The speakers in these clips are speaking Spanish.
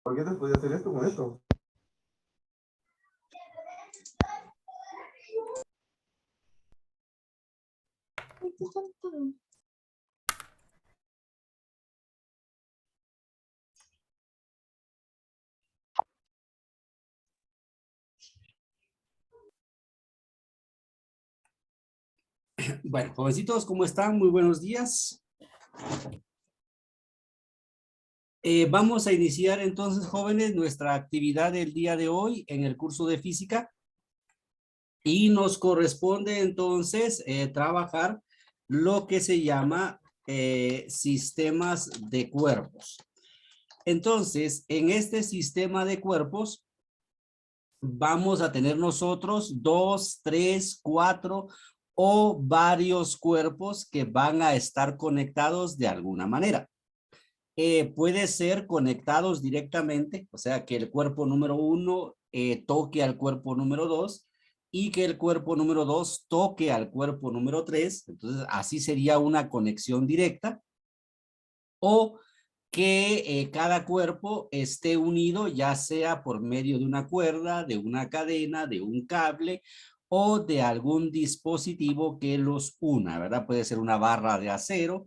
¿Por qué te podía hacer esto con esto? Bueno, jovencitos, ¿cómo están? Muy buenos días. Vamos a iniciar entonces, jóvenes, nuestra actividad del día de hoy en el curso de física y nos corresponde entonces trabajar lo que se llama sistemas de cuerpos. Entonces, en este sistema de cuerpos vamos a tener nosotros 2, 3, 4 o varios cuerpos que van a estar conectados de alguna manera. Puede ser conectados directamente, o sea, que el cuerpo número 1 toque al cuerpo número 2 y que el cuerpo número 2 toque al cuerpo número 3. Entonces, así sería una conexión directa. O que cada cuerpo esté unido, ya sea por medio de una cuerda, de una cadena, de un cable o de algún dispositivo que los una, ¿verdad? Puede ser una barra de acero,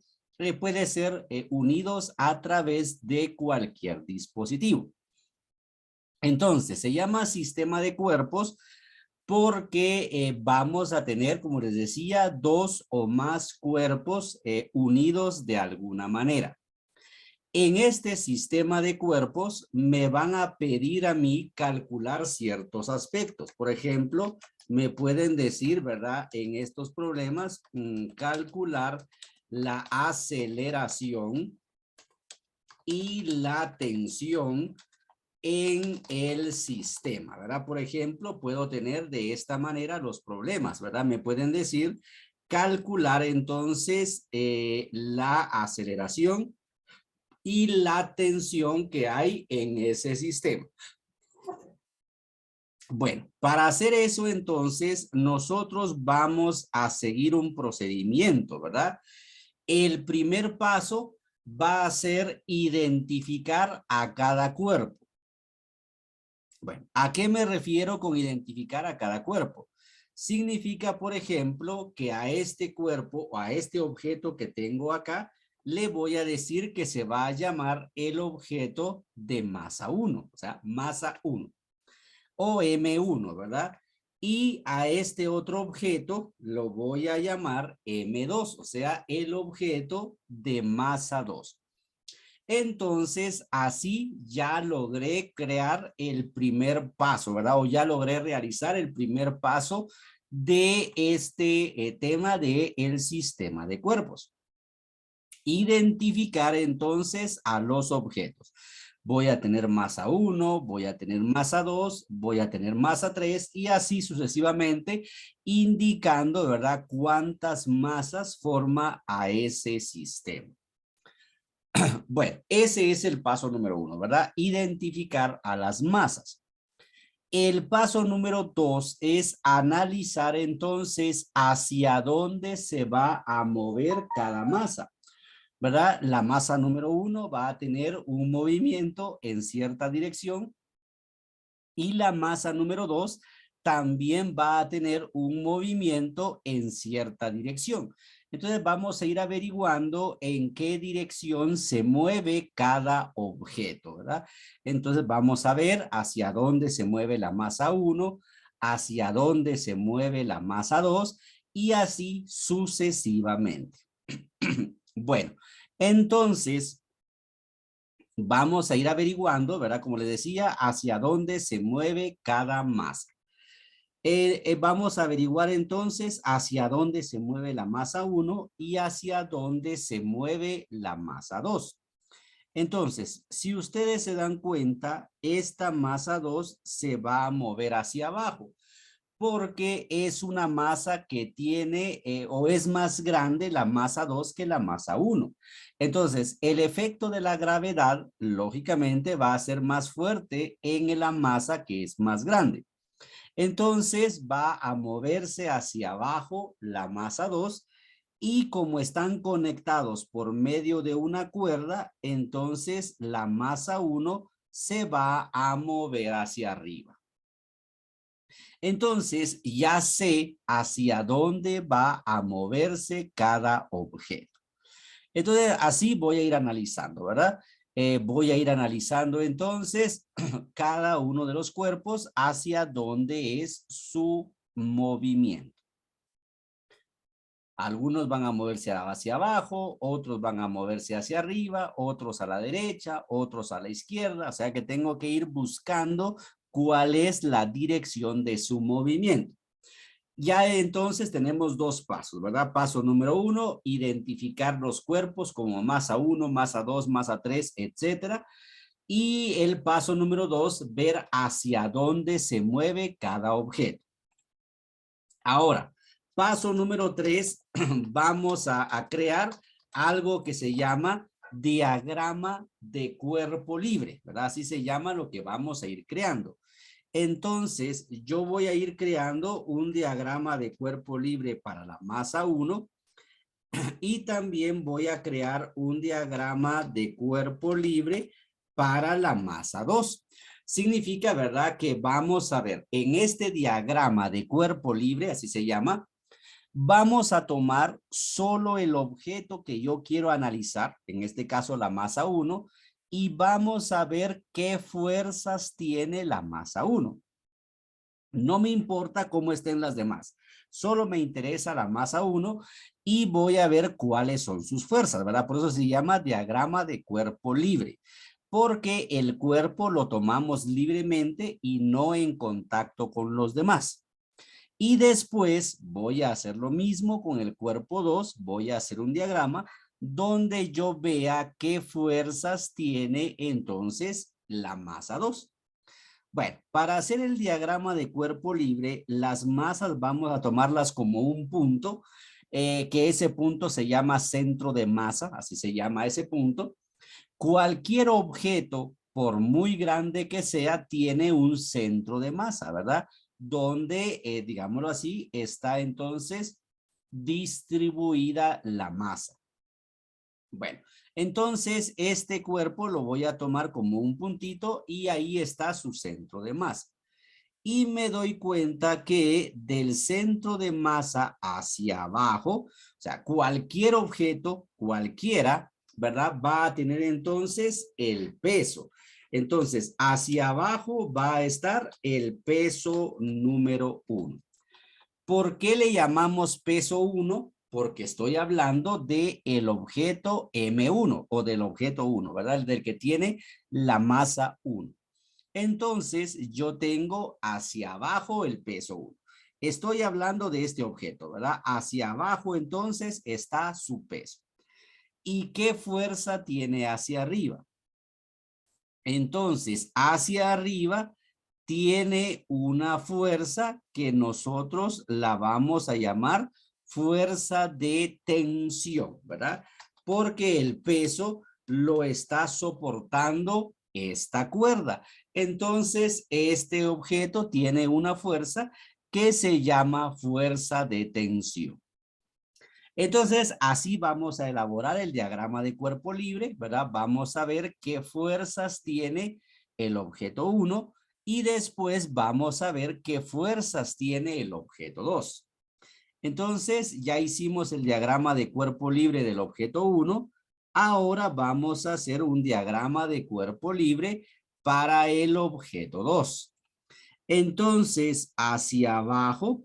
puede ser unidos a través de cualquier dispositivo. Entonces, se llama sistema de cuerpos porque vamos a tener, como les decía, dos o más cuerpos unidos de alguna manera. En este sistema de cuerpos me van a pedir a mí calcular ciertos aspectos. Por ejemplo, me pueden decir, ¿verdad? En estos problemas, calcular la aceleración y la tensión en el sistema, ¿verdad? Por ejemplo, puedo tener de esta manera los problemas, ¿verdad? Me pueden decir calcular entonces la aceleración y la tensión que hay en ese sistema. Bueno, para hacer eso entonces nosotros vamos a seguir un procedimiento, ¿verdad? El primer paso va a ser identificar a cada cuerpo. Bueno, ¿a qué me refiero con identificar a cada cuerpo? Significa, por ejemplo, que a este cuerpo o a este objeto que tengo acá, le voy a decir que se va a llamar el objeto de masa 1, o sea, masa 1, o M1, ¿verdad? Y a este otro objeto lo voy a llamar M2, o sea, el objeto de masa 2. Entonces, así ya logré crear el primer paso, ¿verdad? O ya logré realizar el primer paso de este tema de el sistema de cuerpos. Identificar entonces a los objetos. Voy a tener masa 1, voy a tener masa 2, voy a tener masa 3 y así sucesivamente, indicando, ¿verdad?, cuántas masas forma a ese sistema. Bueno, ese es el paso número 1, ¿verdad? Identificar a las masas. El paso número 2 es analizar entonces hacia dónde se va a mover cada masa, ¿verdad? La masa número 1 va a tener un movimiento en cierta dirección y la masa número 2 también va a tener un movimiento en cierta dirección. Entonces vamos a ir averiguando en qué dirección se mueve cada objeto, ¿verdad? Entonces vamos a ver hacia dónde se mueve la masa 1, hacia dónde se mueve la masa 2 y así sucesivamente. Bueno, entonces vamos a ir averiguando, ¿verdad? Como les decía, hacia dónde se mueve cada masa. Vamos a averiguar entonces hacia dónde se mueve la masa 1 y hacia dónde se mueve la masa 2. Entonces, si ustedes se dan cuenta, esta masa 2 se va a mover hacia abajo porque es una masa que tiene o es más grande la masa 2 que la masa 1. Entonces, el efecto de la gravedad, lógicamente, va a ser más fuerte en la masa que es más grande. Entonces, va a moverse hacia abajo la masa 2 y como están conectados por medio de una cuerda, entonces la masa 1 se va a mover hacia arriba. Entonces, ya sé hacia dónde va a moverse cada objeto. Entonces, así voy a ir analizando, ¿verdad? Voy a ir analizando entonces cada uno de los cuerpos hacia dónde es su movimiento. Algunos van a moverse hacia abajo, otros van a moverse hacia arriba, otros a la derecha, otros a la izquierda. O sea que tengo que ir buscando cuál es la dirección de su movimiento. Ya entonces tenemos dos pasos, ¿verdad? Paso número 1, identificar los cuerpos como masa 1, masa 2, masa 3, etcétera. Y el paso número 2, ver hacia dónde se mueve cada objeto. Ahora, paso número 3, vamos a crear algo que se llama diagrama de cuerpo libre, ¿verdad? Así se llama lo que vamos a ir creando. Entonces, yo voy a ir creando un diagrama de cuerpo libre para la masa 1 y también voy a crear un diagrama de cuerpo libre para la masa 2. Significa, ¿verdad? Que vamos a ver en este diagrama de cuerpo libre, así se llama, vamos a tomar solo el objeto que yo quiero analizar, en este caso la masa 1, y vamos a ver qué fuerzas tiene la masa 1. No me importa cómo estén las demás, solo me interesa la masa 1 y voy a ver cuáles son sus fuerzas, ¿verdad? Por eso se llama diagrama de cuerpo libre, porque el cuerpo lo tomamos libremente y no en contacto con los demás. Y después voy a hacer lo mismo con el cuerpo 2, voy a hacer un diagrama donde yo vea qué fuerzas tiene entonces la masa 2. Bueno, para hacer el diagrama de cuerpo libre, las masas vamos a tomarlas como un punto, que ese punto se llama centro de masa, así se llama ese punto. Cualquier objeto, por muy grande que sea, tiene un centro de masa, ¿verdad? Donde, digámoslo así, está entonces distribuida la masa. Bueno, entonces este cuerpo lo voy a tomar como un puntito y ahí está su centro de masa. Y me doy cuenta que del centro de masa hacia abajo, o sea, cualquier objeto, cualquiera, ¿verdad? Va a tener entonces el peso. Entonces, hacia abajo va a estar el peso número 1. ¿Por qué le llamamos peso 1? Porque estoy hablando del objeto M1 o del objeto 1, ¿verdad? El del que tiene la masa 1. Entonces, yo tengo hacia abajo el peso 1. Estoy hablando de este objeto, ¿verdad? Hacia abajo, entonces, está su peso. ¿Y qué fuerza tiene hacia arriba? Entonces, hacia arriba tiene una fuerza que nosotros la vamos a llamar fuerza de tensión, ¿verdad? Porque el peso lo está soportando esta cuerda. Entonces, este objeto tiene una fuerza que se llama fuerza de tensión. Entonces, así vamos a elaborar el diagrama de cuerpo libre, ¿verdad? Vamos a ver qué fuerzas tiene el objeto 1 y después vamos a ver qué fuerzas tiene el objeto 2. Entonces, ya hicimos el diagrama de cuerpo libre del objeto 1. Ahora vamos a hacer un diagrama de cuerpo libre para el objeto 2. Entonces, hacia abajo,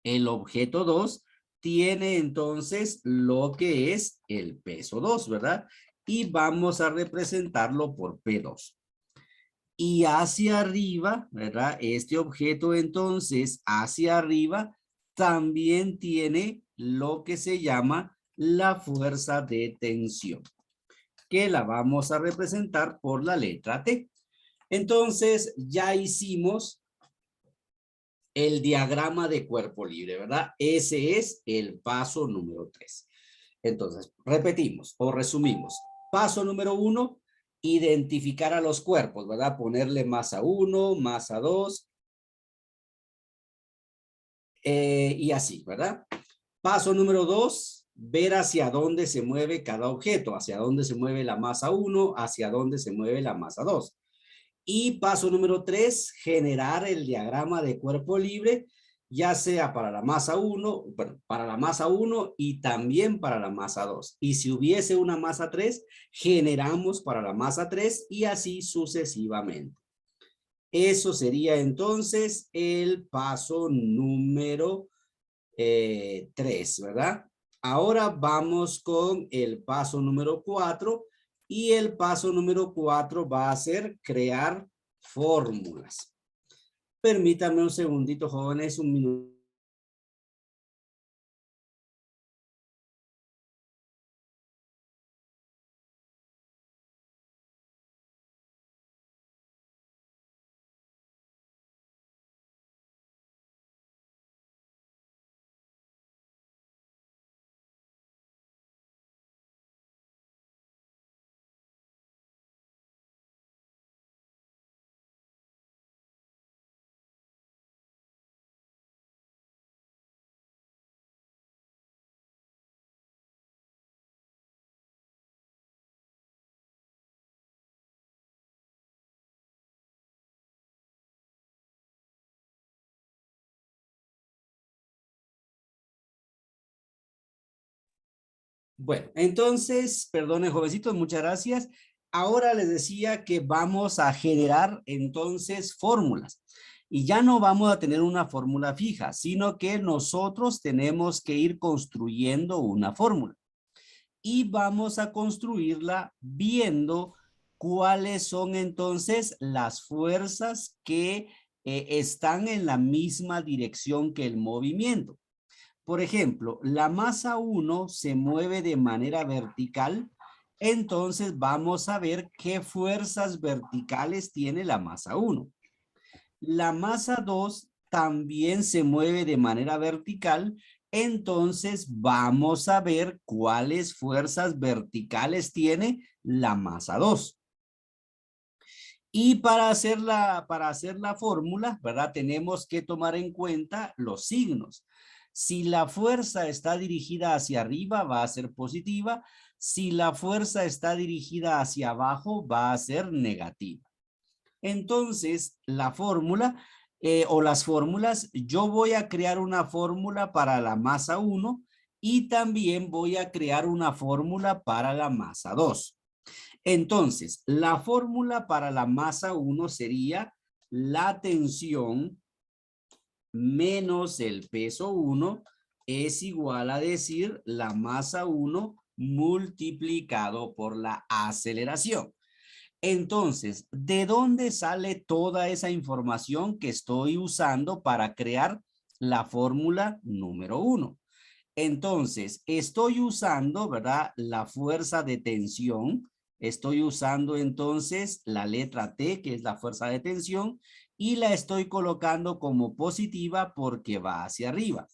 el objeto 2 tiene entonces lo que es el peso 2, ¿verdad? Y vamos a representarlo por P2. Y hacia arriba, ¿verdad? Este objeto entonces hacia arriba también tiene lo que se llama la fuerza de tensión, que la vamos a representar por la letra T. Entonces ya hicimos el diagrama de cuerpo libre, ¿verdad? Ese es el paso número 3. Entonces, repetimos o resumimos. Paso número 1, identificar a los cuerpos, ¿verdad? Ponerle masa 1, masa 2, y así, ¿verdad? Paso número 2, ver hacia dónde se mueve cada objeto, hacia dónde se mueve la masa 1, hacia dónde se mueve la masa 2. Y paso número 3, generar el diagrama de cuerpo libre, ya sea para la masa 1, bueno, para la masa 1 y también para la masa 2. Y si hubiese una masa 3, generamos para la masa 3 y así sucesivamente. Eso sería entonces el paso número 3, ¿verdad? Ahora vamos con el paso número 4 y el paso número 4 va a ser crear fórmulas. Permítanme un segundito, jóvenes, un minuto. Bueno, entonces, perdonen, jovencitos, muchas gracias. Ahora les decía que vamos a generar entonces fórmulas. Y ya no vamos a tener una fórmula fija, sino que nosotros tenemos que ir construyendo una fórmula. Y vamos a construirla viendo cuáles son entonces las fuerzas que están en la misma dirección que el movimiento. Por ejemplo, la masa 1 se mueve de manera vertical, entonces vamos a ver qué fuerzas verticales tiene la masa 1. La masa 2 también se mueve de manera vertical, entonces vamos a ver cuáles fuerzas verticales tiene la masa 2. Y para hacer la fórmula, ¿verdad? Tenemos que tomar en cuenta los signos. Si la fuerza está dirigida hacia arriba, va a ser positiva. Si la fuerza está dirigida hacia abajo, va a ser negativa. Entonces, la fórmula o las fórmulas, yo voy a crear una fórmula para la masa 1 y también voy a crear una fórmula para la masa 2. Entonces, la fórmula para la masa 1 sería la tensión menos el peso 1 es igual a decir la masa 1 multiplicado por la aceleración. Entonces, ¿de dónde sale toda esa información que estoy usando para crear la fórmula número 1? Entonces, estoy usando, ¿verdad? La fuerza de tensión. Estoy usando entonces la letra T, que es la fuerza de tensión, y la estoy colocando como positiva porque va hacia arriba.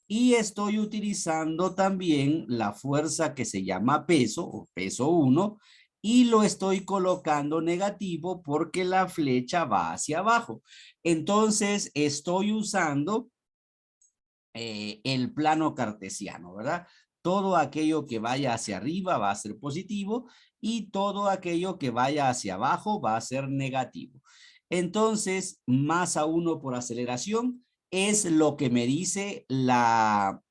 Y estoy utilizando también la fuerza que se llama peso, o peso 1, y lo estoy colocando negativo porque la flecha va hacia abajo. Entonces, estoy usando el plano cartesiano, ¿verdad? Todo aquello que vaya hacia arriba va a ser positivo y todo aquello que vaya hacia abajo va a ser negativo. Entonces, masa 1 por aceleración es lo que me dice la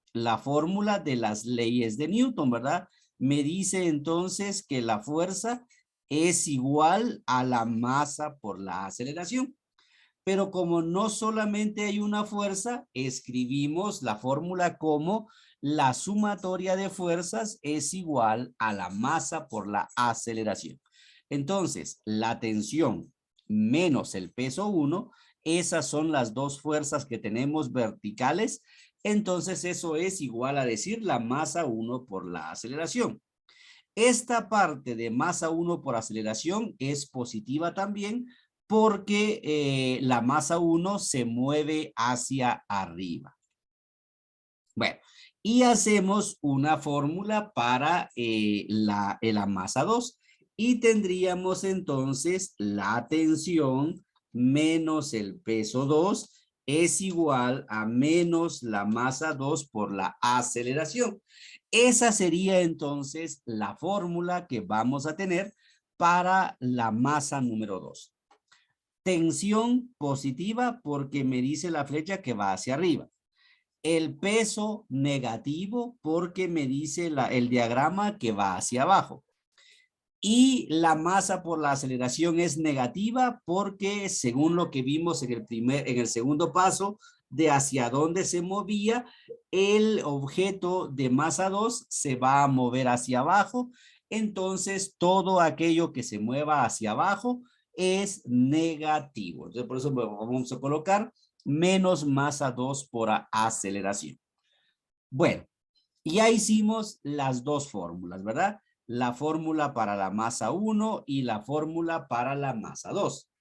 fórmula de las leyes de Newton, ¿verdad? Me dice entonces que la fuerza es igual a la masa por la aceleración. Pero como no solamente hay una fuerza, escribimos la fórmula como la sumatoria de fuerzas es igual a la masa por la aceleración. Entonces, la tensión menos el peso 1, esas son las dos fuerzas que tenemos verticales. Entonces, eso es igual a decir la masa 1 por la aceleración. Esta parte de masa 1 por aceleración es positiva también porque la masa 1 se mueve hacia arriba. Bueno, y hacemos una fórmula para la masa 2 y tendríamos entonces la tensión menos el peso 2 es igual a menos la masa 2 por la aceleración. Esa sería entonces la fórmula que vamos a tener para la masa número 2. Tensión positiva porque me dice la flecha que va hacia arriba. El peso negativo porque me dice el diagrama que va hacia abajo. Y la masa por la aceleración es negativa porque según lo que vimos en el segundo paso, de hacia dónde se movía, el objeto de masa 2 se va a mover hacia abajo. Entonces, todo aquello que se mueva hacia abajo es negativo. Entonces, por eso vamos a colocar menos masa 2 por aceleración. Bueno, ya hicimos las dos fórmulas, ¿verdad? La fórmula para la masa 1 y la fórmula para la masa 2.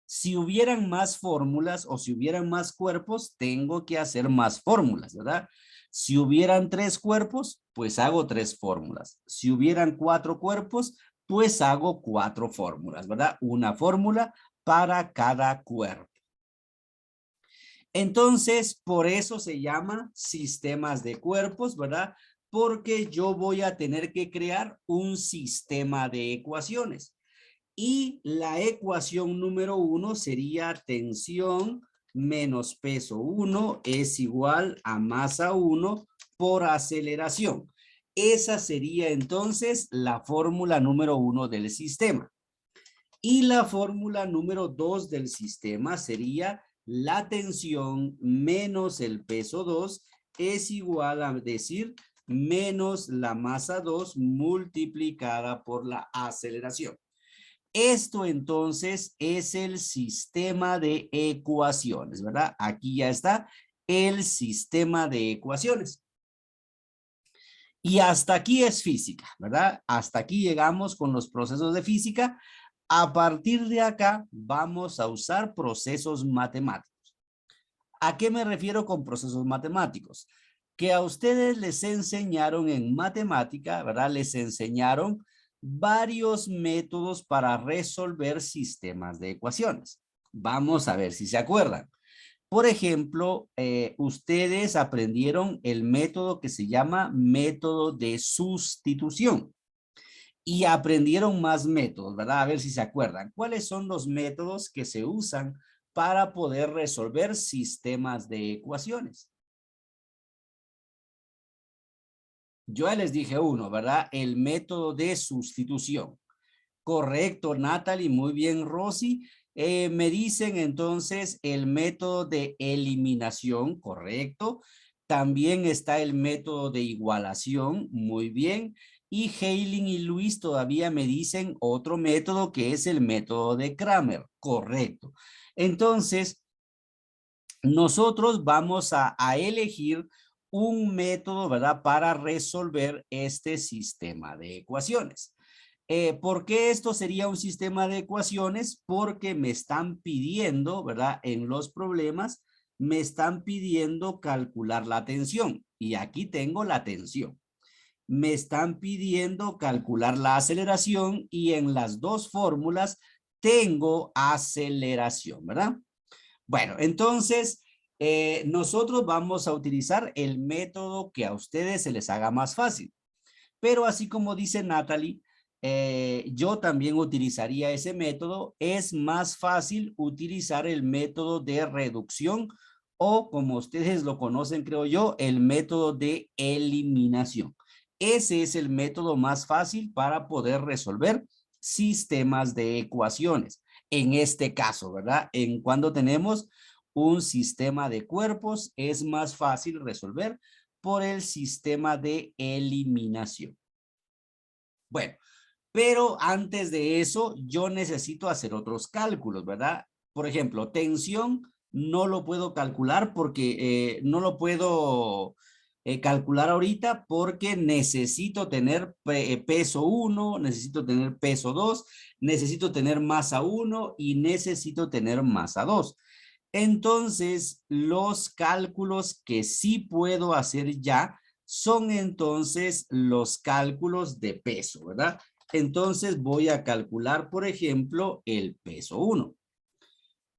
Si hubieran más fórmulas o si hubieran más cuerpos, tengo que hacer más fórmulas, ¿verdad? Si hubieran 3 cuerpos, pues hago 3 fórmulas. Si hubieran 4 cuerpos, pues hago 4 fórmulas, ¿verdad? Una fórmula para cada cuerpo. Entonces, por eso se llama sistemas de cuerpos, ¿verdad? Porque yo voy a tener que crear un sistema de ecuaciones. Y la ecuación número 1 sería tensión menos peso 1 es igual a masa 1 por aceleración. Esa sería entonces la fórmula número 1 del sistema. Y la fórmula número 2 del sistema sería la tensión menos el peso 2 es igual a decir menos la masa 2 multiplicada por la aceleración. Esto entonces es el sistema de ecuaciones, ¿verdad? Aquí ya está el sistema de ecuaciones. Y hasta aquí es física, ¿verdad? Hasta aquí llegamos con los procesos de física. A partir de acá vamos a usar procesos matemáticos. ¿A qué me refiero con procesos matemáticos? Que a ustedes les enseñaron en matemática, ¿verdad? Les enseñaron varios métodos para resolver sistemas de ecuaciones. Vamos a ver si se acuerdan. Por ejemplo, ustedes aprendieron el método que se llama método de sustitución. Y aprendieron más métodos, ¿verdad? A ver si se acuerdan. ¿Cuáles son los métodos que se usan para poder resolver sistemas de ecuaciones? Yo ya les dije uno, ¿verdad? El método de sustitución. Correcto, Natalie, muy bien, Rosy. Me dicen entonces el método de eliminación, correcto. También está el método de igualación, muy bien. Y Heilin y Luis todavía me dicen otro método que es el método de Kramer, correcto. Entonces, nosotros vamos a elegir un método, ¿verdad? Para resolver este sistema de ecuaciones. ¿Por qué esto sería un sistema de ecuaciones? Porque me están pidiendo, ¿verdad? En los problemas, me están pidiendo calcular la tensión. Y aquí tengo la tensión. Me están pidiendo calcular la aceleración y en las dos fórmulas tengo aceleración, ¿verdad? Bueno, entonces nosotros vamos a utilizar el método que a ustedes se les haga más fácil. Pero así como dice Natalie, yo también utilizaría ese método. Es más fácil utilizar el método de reducción o como ustedes lo conocen, creo yo, el método de eliminación. Ese es el método más fácil para poder resolver sistemas de ecuaciones. En este caso, ¿verdad? En cuando tenemos un sistema de cuerpos, es más fácil resolver por el sistema de eliminación. Bueno, pero antes de eso, yo necesito hacer otros cálculos, ¿verdad? Por ejemplo, tensión no lo puedo calcular porque no lo puedo calcular ahorita porque necesito tener peso 1, necesito tener peso 2, necesito tener masa 1 y necesito tener masa 2. Entonces, los cálculos que sí puedo hacer ya son entonces los cálculos de peso, ¿verdad? Entonces voy a calcular, por ejemplo, el peso 1.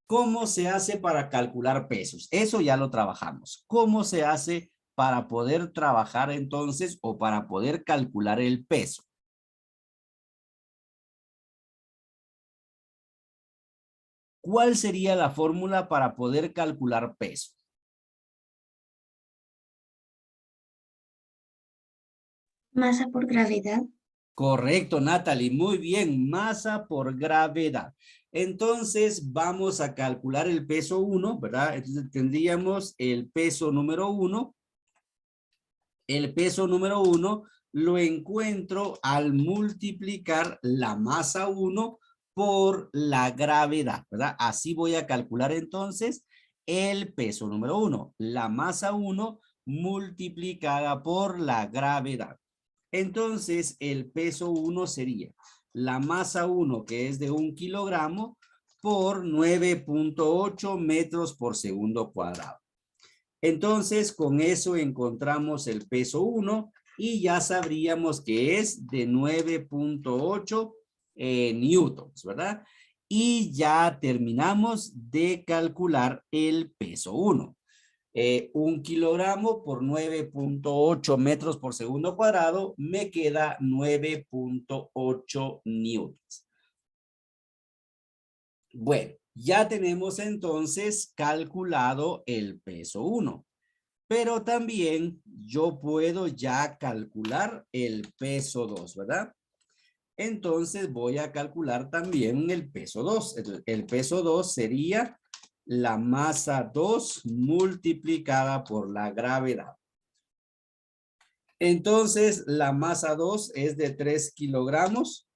¿Cómo se hace para calcular pesos? Eso ya lo trabajamos. ¿Cómo se hace para poder trabajar entonces o para poder calcular el peso? ¿Cuál sería la fórmula para poder calcular peso? Masa por gravedad. Correcto, Natalie. Muy bien. Masa por gravedad. Entonces, vamos a calcular el peso 1, ¿verdad? Entonces, tendríamos el peso número 1. El peso número 1 lo encuentro al multiplicar la masa 1 por la gravedad, ¿verdad? Así voy a calcular entonces el peso número 1. La masa 1 multiplicada por la gravedad. Entonces, el peso 1 sería la masa 1, que es de 1 kilogramo, por 9.8 metros por segundo cuadrado. Entonces, con eso encontramos el peso 1 y ya sabríamos que es de 9.8 newtons, ¿verdad? Y ya terminamos de calcular el peso 1. 1 kilogramo por 9.8 metros por segundo cuadrado me queda 9.8 newtons. Bueno, ya tenemos entonces calculado el peso 1, pero también yo puedo ya calcular el peso 2, ¿verdad? Entonces voy a calcular también el peso 2. El peso 2 sería la masa 2 multiplicada por la gravedad. Entonces, la masa 2 es de 3 kilogramos.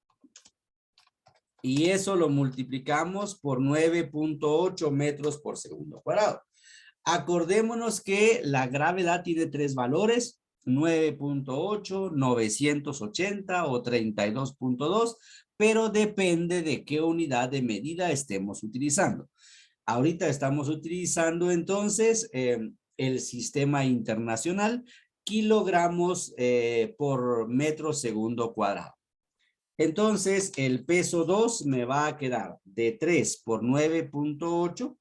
Y eso lo multiplicamos por 9.8 metros por segundo cuadrado. Acordémonos que la gravedad tiene 3 valores. 9.8, 980 o 32.2. Pero depende de qué unidad de medida estemos utilizando. Ahorita estamos utilizando entonces el sistema internacional, kilogramos por metro segundo cuadrado. Entonces el peso 2 me va a quedar de 3 por 9.8.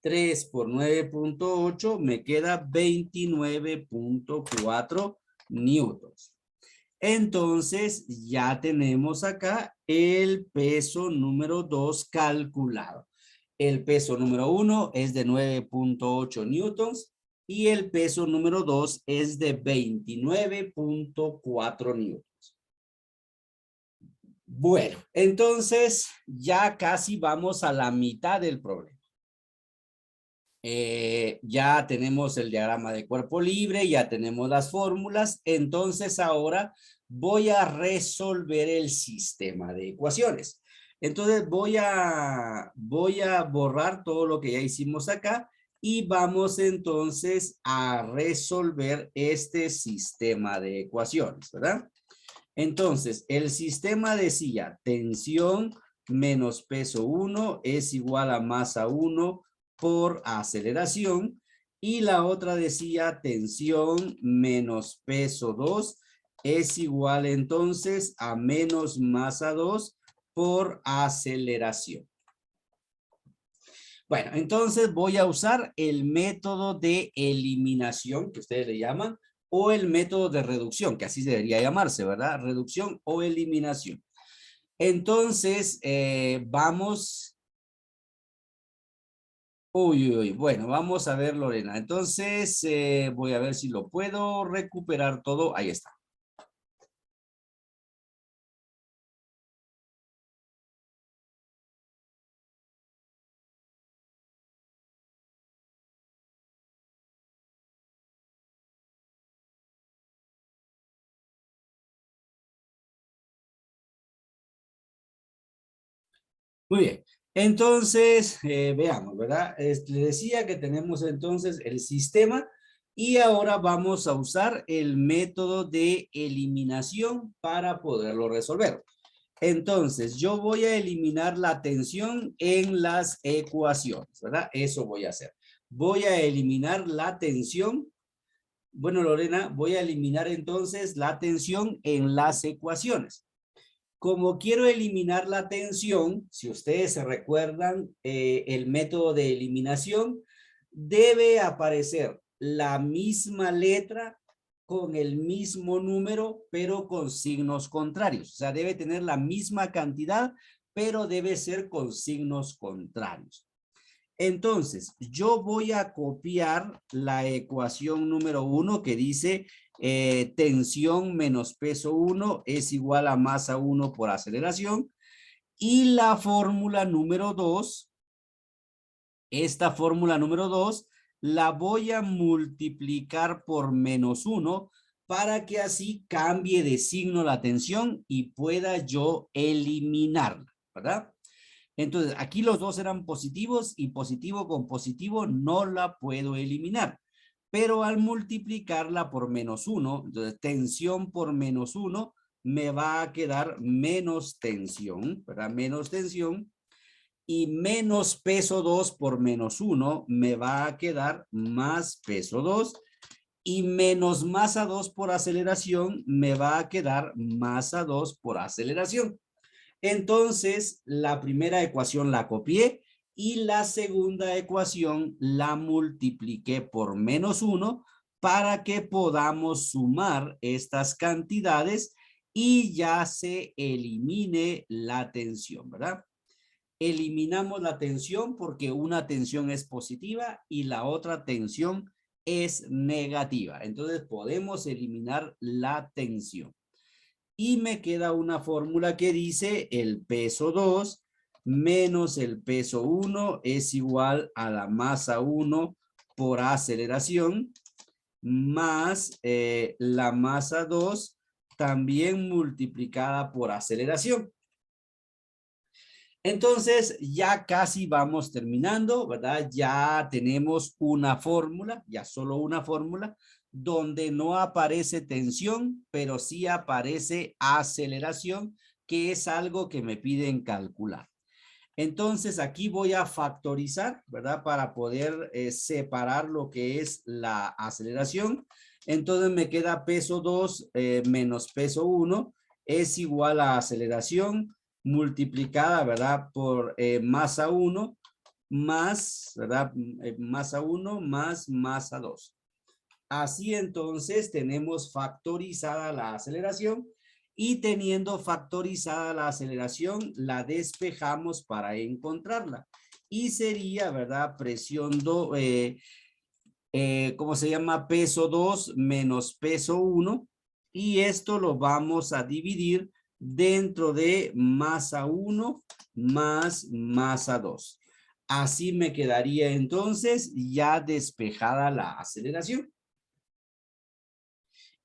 3 por 9.8 me queda 29.4 newtons. Entonces, ya tenemos acá el peso número 2 calculado. El peso número 1 es de 9.8 newtons y el peso número 2 es de 29.4 newtons. Bueno, entonces ya casi vamos a la mitad del problema. Ya tenemos el diagrama de cuerpo libre, ya tenemos las fórmulas, entonces ahora voy a resolver el sistema de ecuaciones. Entonces voy a borrar todo lo que ya hicimos acá y vamos entonces a resolver este sistema de ecuaciones, ¿verdad? Entonces, el sistema decía tensión menos peso 1 es igual a masa 1 por aceleración, y la otra decía tensión menos peso 2 es igual entonces a menos masa 2 por aceleración. Bueno, entonces voy a usar el método de eliminación que ustedes le llaman, o el método de reducción, que así debería llamarse, ¿verdad? Reducción o eliminación. Entonces, vamos... Bueno, vamos a ver, Lorena. Entonces, voy a ver si lo puedo recuperar todo. Ahí está. Muy bien. Entonces, veamos, ¿verdad? Le decía que tenemos entonces el sistema y ahora vamos a usar el método de eliminación para poderlo resolver. Entonces, yo voy a eliminar la tensión en las ecuaciones, ¿verdad? Eso voy a hacer. Voy a eliminar la tensión. Bueno, Lorena, voy a eliminar entonces la tensión en las ecuaciones. Como quiero eliminar la tensión, si ustedes se recuerdan el método de eliminación, debe aparecer la misma letra con el mismo número, pero con signos contrarios. O sea, debe tener la misma cantidad, pero debe ser con signos contrarios. Entonces, yo voy a copiar la ecuación número 1 que dice tensión menos peso 1 es igual a masa 1 por aceleración. Y la fórmula número 2, esta fórmula número 2, la voy a multiplicar por menos 1 para que así cambie de signo la tensión y pueda yo eliminarla, ¿verdad? Entonces, aquí los dos eran positivos y positivo con positivo no la puedo eliminar. Pero al multiplicarla por menos 1, entonces tensión por menos 1, me va a quedar menos tensión, ¿verdad? Menos tensión. Y menos peso 2 por menos 1 me va a quedar más peso 2. Y menos masa 2 por aceleración me va a quedar masa 2 por aceleración. Entonces, la primera ecuación la copié y la segunda ecuación la multipliqué por menos 1 para que podamos sumar estas cantidades y ya se elimine la tensión, ¿verdad? Eliminamos la tensión porque una tensión es positiva y la otra tensión es negativa. Entonces, podemos eliminar la tensión. Y me queda una fórmula que dice el peso 2 menos el peso 1 es igual a la masa 1 por aceleración más la masa 2 también multiplicada por aceleración. Entonces ya casi vamos terminando, ¿verdad? Ya tenemos una fórmula, ya solo una fórmula, donde no aparece tensión, pero sí aparece aceleración, que es algo que me piden calcular. Entonces aquí voy a factorizar, ¿verdad? Para poder separar lo que es la aceleración. Entonces me queda peso 2 menos peso 1 es igual a aceleración multiplicada, ¿verdad? Por masa 1 más, ¿verdad? Masa 1 más masa 2. Así entonces tenemos factorizada la aceleración y teniendo factorizada la aceleración la despejamos para encontrarla. Y sería, ¿verdad? Presión 2, ¿cómo se llama? Peso 2 menos peso 1. Y esto lo vamos a dividir dentro de masa 1 más masa 2. Así me quedaría entonces ya despejada la aceleración.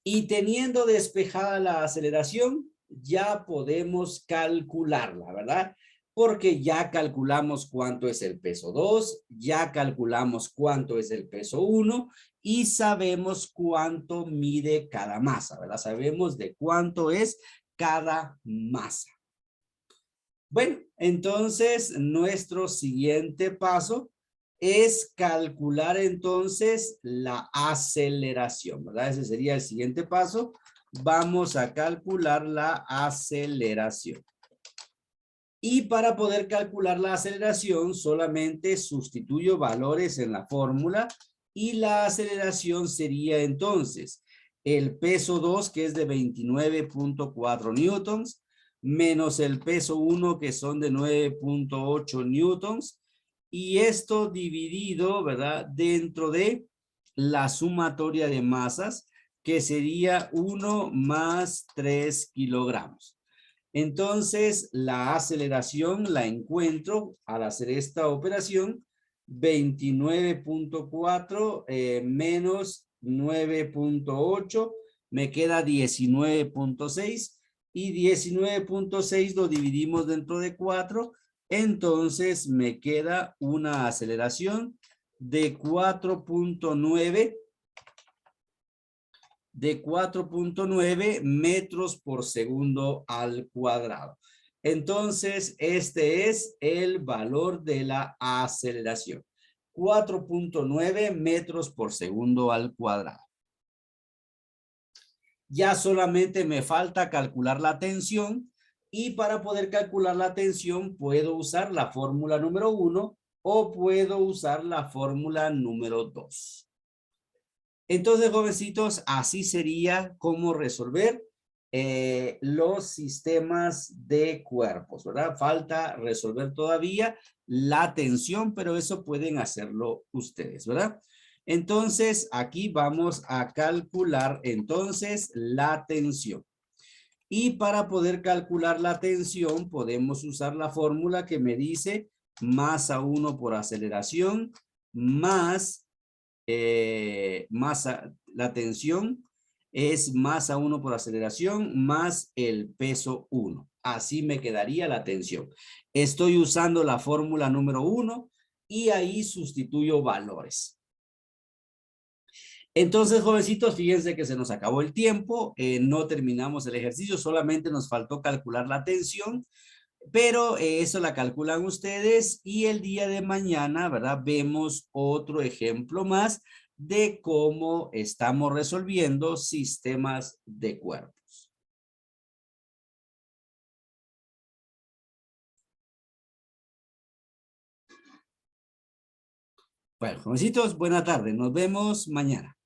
Y teniendo despejada la aceleración, ya podemos calcularla, ¿verdad? Porque ya calculamos cuánto es el peso 2, ya calculamos cuánto es el peso 1 y sabemos cuánto mide cada masa, ¿verdad? Sabemos de cuánto es cada masa. Bueno, entonces nuestro siguiente paso es calcular entonces la aceleración, ¿verdad? Ese sería el siguiente paso. Vamos a calcular la aceleración. Y para poder calcular la aceleración solamente sustituyo valores en la fórmula y la aceleración sería entonces el peso 2 que es de 29.4 newtons menos el peso 1 que son de 9.8 newtons y esto dividido, ¿verdad? Dentro de la sumatoria de masas que sería 1 más 3 kilogramos. Entonces, la aceleración la encuentro al hacer esta operación 29.4 menos 9.8 me queda 19.6 y 19.6 lo dividimos dentro de 4, entonces me queda una aceleración de 4.9 metros por segundo al cuadrado. Entonces, este es el valor de la aceleración. 4.9 metros por segundo al cuadrado. Ya solamente me falta calcular la tensión, Y para poder calcular la tensión, puedo usar la fórmula número 1 o puedo usar la fórmula número 2. Entonces, jovencitos, así sería como resolver los sistemas de cuerpos, ¿verdad? Falta resolver todavía la tensión, pero eso pueden hacerlo ustedes, ¿verdad? Entonces, aquí vamos a calcular entonces la tensión. Y para poder calcular la tensión, podemos usar la fórmula que me dice masa 1 por aceleración más la tensión es masa 1 por aceleración más el peso 1. Así me quedaría la tensión. Estoy usando la fórmula número 1 y ahí sustituyo valores. Entonces, jovencitos, fíjense que se nos acabó el tiempo, no terminamos el ejercicio, solamente nos faltó calcular la tensión, pero eso la calculan ustedes y el día de mañana, ¿verdad? Vemos otro ejemplo más de cómo estamos resolviendo sistemas de cuerpos. Bueno, jovencitos, buena tarde, nos vemos mañana.